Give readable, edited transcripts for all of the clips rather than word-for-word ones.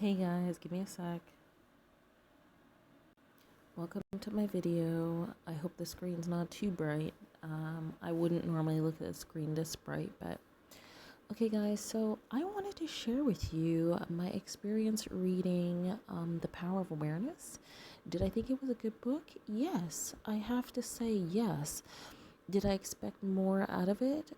Hey guys, give me a sec. Welcome to my video. I hope the screen's not too bright. I wouldn't normally look at the screen this bright, but okay guys, so I wanted to share with you my experience reading The Power of Awareness. Did I think it was a good book? Yes, I have to say yes. Did I expect more out of it?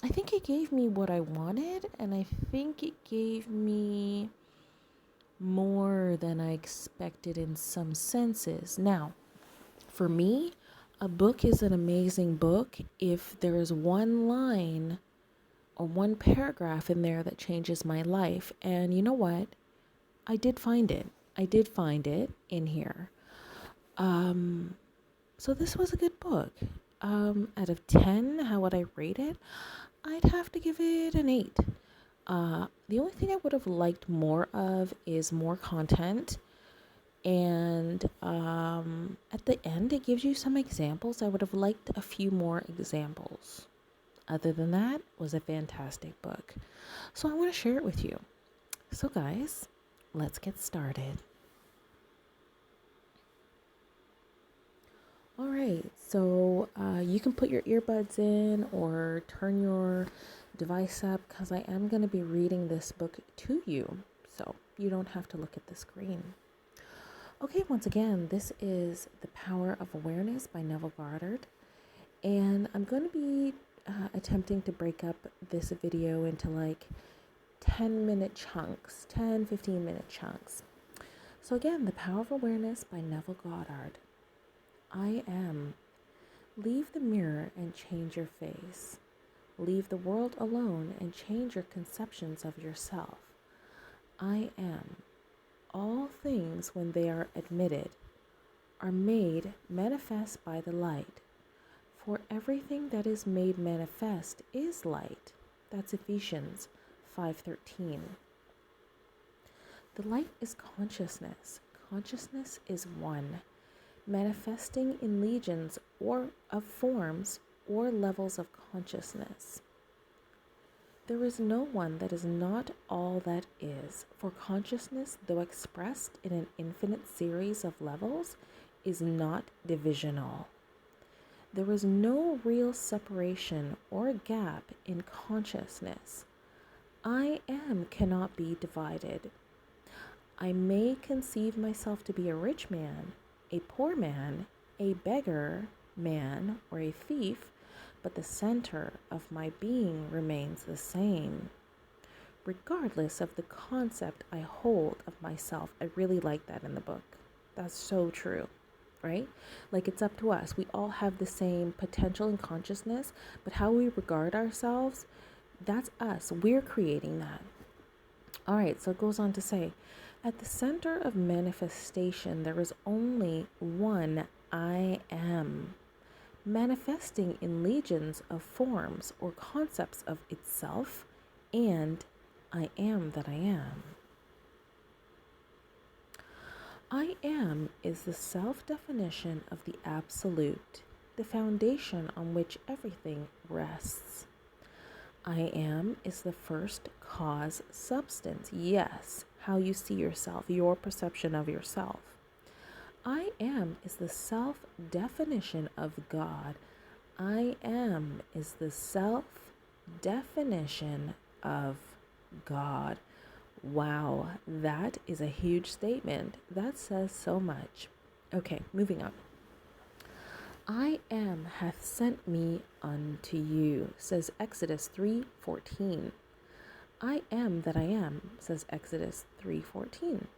I think it gave me what I wanted, and I think it gave me more than I expected in some senses. Now, for me, a book is an amazing book if there is one line or one paragraph in there that changes my life. And you know what? I did find it. I did find it in here. So this was a good book. Out of 10, how would I rate it? I'd have to give it an 8. The only thing I would have liked more of is more content. And at the end, it gives you some examples. I would have liked a few more examples. Other than that, it was a fantastic book. So I want to share it with you. So guys, let's get started. All right, so you can put your earbuds in or turn your device up because I am going to be reading this book to you, so you don't have to look at the screen. Okay, once again, this is The Power of Awareness by Neville Goddard, and I'm going to be attempting to break up this video into like 10-minute chunks, 15-minute chunks. So again, The Power of Awareness by Neville Goddard. I am. Leave the mirror and change your face. Leave the world alone and change your conceptions of yourself. I am. All things, when they are admitted, are made manifest by the light. For everything that is made manifest is light. That's Ephesians 5:13. The light is consciousness. Consciousness is one, manifesting in legions or of forms or levels of consciousness. There is no one that is not all that is, for consciousness, though expressed in an infinite series of levels, is not divisional. There is no real separation or gap in consciousness. I am cannot be divided. I may conceive myself to be a rich man, a poor man, a beggar man, or a thief, but the center of my being remains the same, regardless of the concept I hold of myself. I really like that in the book. That's so true, right? Like, it's up to us. We all have the same potential and consciousness, but how we regard ourselves, that's us. We're creating that. All right, so it goes on to say, at the center of manifestation, there is only one I am, manifesting in legions of forms or concepts of itself, and I am that I am. I am is the self-definition of the absolute, the foundation on which everything rests. I am is the first cause substance. Yes, how you see yourself, your perception of yourself. I am is the self-definition of God. I am is the self-definition of God. Wow, that is a huge statement. That says so much. Okay, moving on. I am hath sent me unto you, says Exodus 3:14. I am that I am, says Exodus 3:14.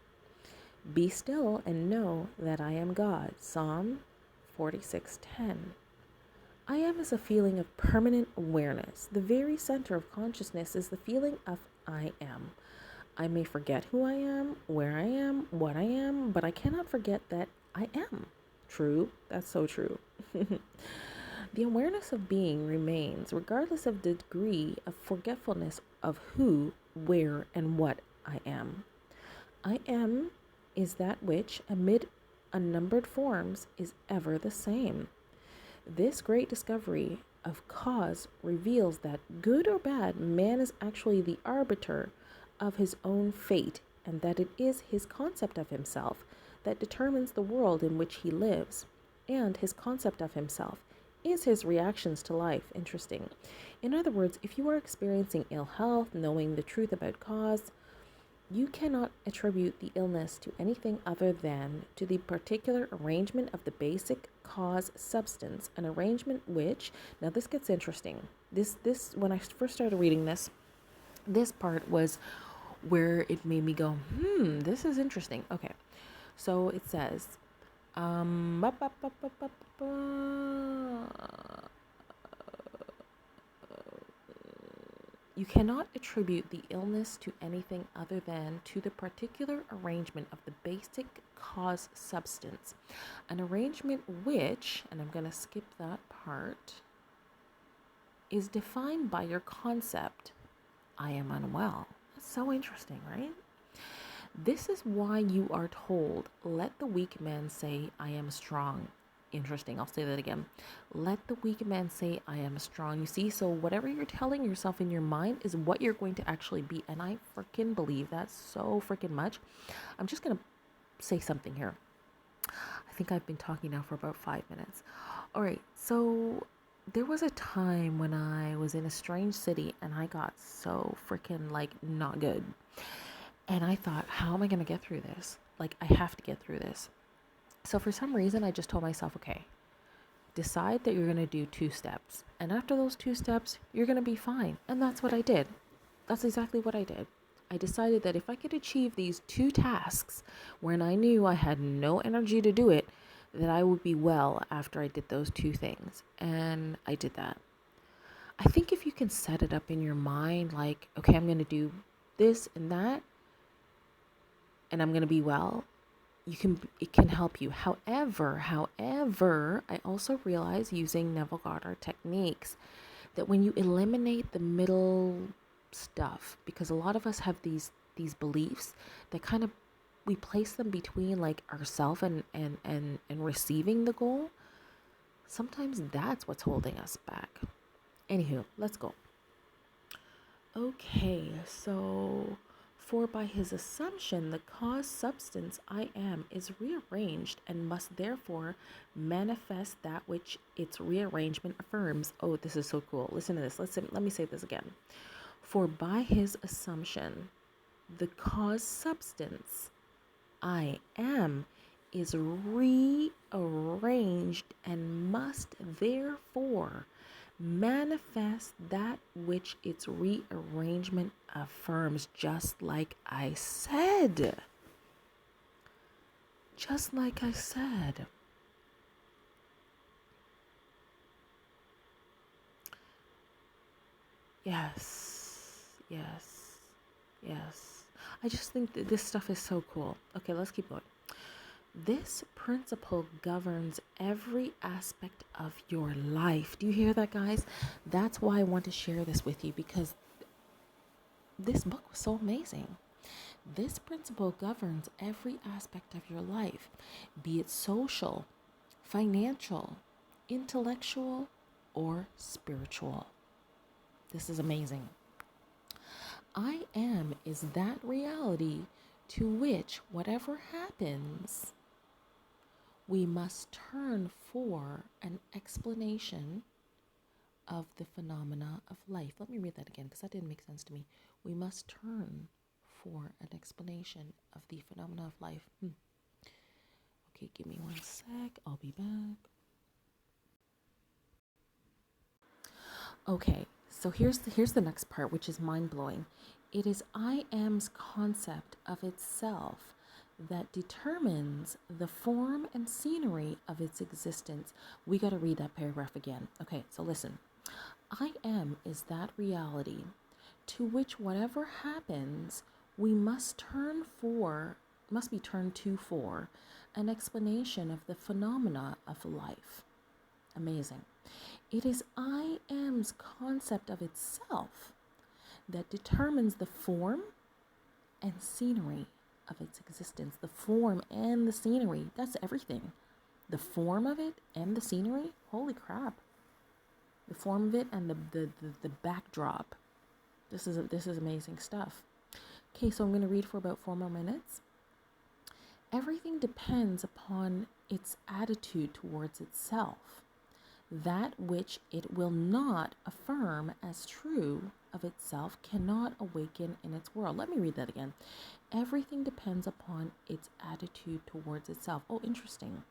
Be still and know that I am God, Psalm 46:10. I am is a feeling of permanent awareness. The very center of consciousness is the feeling of I am. I may forget who I am, where I am, what I am, but I cannot forget that I am. True, that's so true. The awareness of being remains regardless of the degree of forgetfulness of who, where, and what I am. I am is that which, amid unnumbered forms, is ever the same. This great discovery of cause reveals that, good or bad, man is actually the arbiter of his own fate, and that it is his concept of himself that determines the world in which he lives, and his concept of himself is his reactions to life. Interesting. In other words, if you are experiencing ill health, knowing the truth about cause, you cannot attribute the illness to anything other than to the particular arrangement of the basic cause substance, an arrangement which, now this gets interesting. This when I first started reading this part was where it made me go, this is interesting. Okay. So it says, you cannot attribute the illness to anything other than to the particular arrangement of the basic cause substance, an arrangement which, and I'm going to skip that part, is defined by your concept, I am unwell. That's so interesting, right? This is why you are told, let the weak man say, I am strong. Interesting. I'll say that again. Let the weak man say, I am strong. You see, so whatever you're telling yourself in your mind is what you're going to actually be. And I freaking believe that so freaking much. I'm just going to say something here. I think I've been talking now for about 5 minutes. All right. So there was a time when I was in a strange city and I got so freaking not good. And I thought, how am I going to get through this? I have to get through this. So for some reason, I just told myself, okay, decide that you're going to do 2 steps. And after those 2 steps, you're going to be fine. And that's what I did. That's exactly what I did. I decided that if I could achieve these 2 tasks when I knew I had no energy to do it, that I would be well after I did those 2 things. And I did that. I think if you can set it up in your mind, okay, I'm going to do this and that, and I'm going to be well, it can help you. However, I also realize using Neville Goddard techniques that when you eliminate the middle stuff, because a lot of us have these beliefs that kind of, we place them between ourself and receiving the goal. Sometimes that's what's holding us back. Anywho, let's go. Okay, so for by his assumption, the cause substance I am is rearranged and must therefore manifest that which its rearrangement affirms. Oh, this is so cool. Listen to this. Let me say this again. For by his assumption, the cause substance I am is rearranged and must therefore manifest that which its rearrangement affirms, just like I said. Just like I said. Yes. I just think that this stuff is so cool. Okay, let's keep going. This principle governs every aspect of your life. Do you hear that, guys? That's why I want to share this with you, because this book was so amazing. This principle governs every aspect of your life, be it social, financial, intellectual, or spiritual. This is amazing. I am is that reality to which, whatever happens, we must turn for an explanation of the phenomena of life. Let me read that again, because that didn't make sense to me. We must turn for an explanation of the phenomena of life. Okay, give me 1 sec. I'll be back. Okay, so here's the next part, which is mind-blowing. It is I am's concept of itself that determines the form and scenery of its existence. We got to read that paragraph again. Okay, so listen. I am is that reality to which whatever happens, we must be turned to for an explanation of the phenomena of life. Amazing. It is I am's concept of itself that determines the form and scenery of its existence. The form and the scenery, that's everything. The form of it and the scenery, holy crap. the form of it and the backdrop. This is amazing stuff. Okay, so I'm going to read for about 4 more minutes. Everything depends upon its attitude towards itself. That which it will not affirm as true of itself cannot awaken in its world. Let me read that again. Everything depends upon its attitude towards itself. Oh, interesting.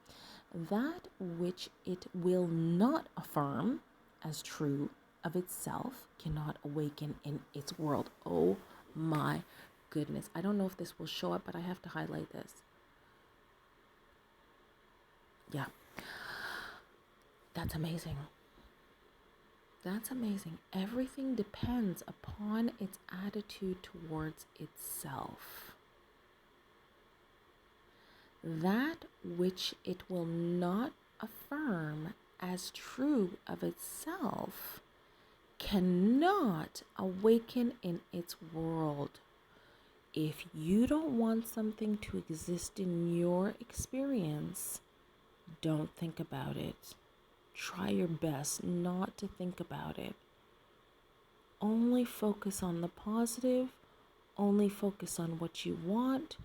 That which it will not affirm as true of itself cannot awaken in its world. Oh my goodness. I don't know if this will show up, but I have to highlight this. Yeah. That's amazing. That's amazing. Everything depends upon its attitude towards itself. That which it will not affirm as true of itself cannot awaken in its world. If you don't want something to exist in your experience, don't think about it. Try your best not to think about it. Only focus on the positive. Only focus on what you want.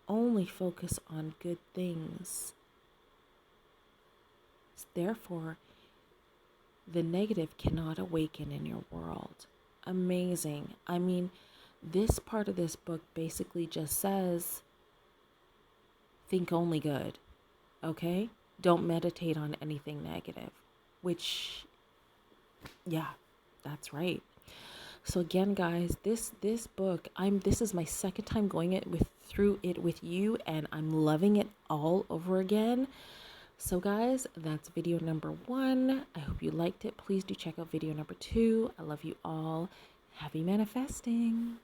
Only focus on good things. Therefore, the negative cannot awaken in your world. Amazing. I mean, this part of this book basically just says, think only good, okay? Don't meditate on anything negative, which, yeah, that's right. So again, guys, this book, this is my second time going through it with you, and I'm loving it all over again. So guys, that's video number 1. I hope you liked it. Please do check out video number 2. I love you all. Happy manifesting.